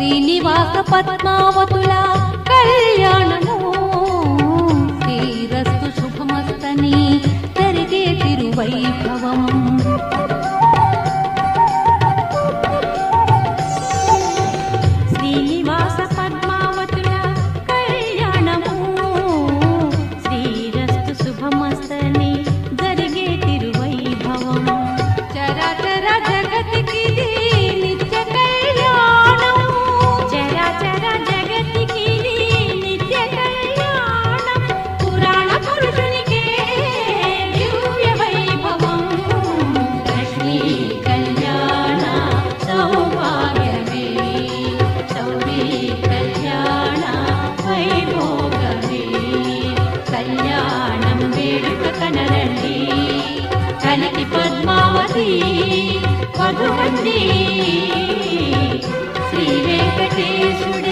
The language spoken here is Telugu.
శ్రీనివాస పద్మావతుల కళ్యాణము శ్రీరస్తు శుభమస్తని జరిగే తిరువైభవం. శ్రీనివాస పద్మావతుల కళ్యాణము శ్రీరస్తు శుభమస్తని జరిగే తిరువైభవం. చరాచర జగతికి నిత్య కళ్యాణం, చరాచర జగతికి నిత్య కళ్యాణం. పురాణ పురుషునికే దివ్య వైభవం. లక్ష్మీ కళ్యాణ సౌభాగ్యమే, సౌరీ కళ్యాణ వైభోగమే. కళ్యాణం వేడుక కనరండి, కలికి పద్మావతి వధువండి. శ్రీ వెంకటేశుడు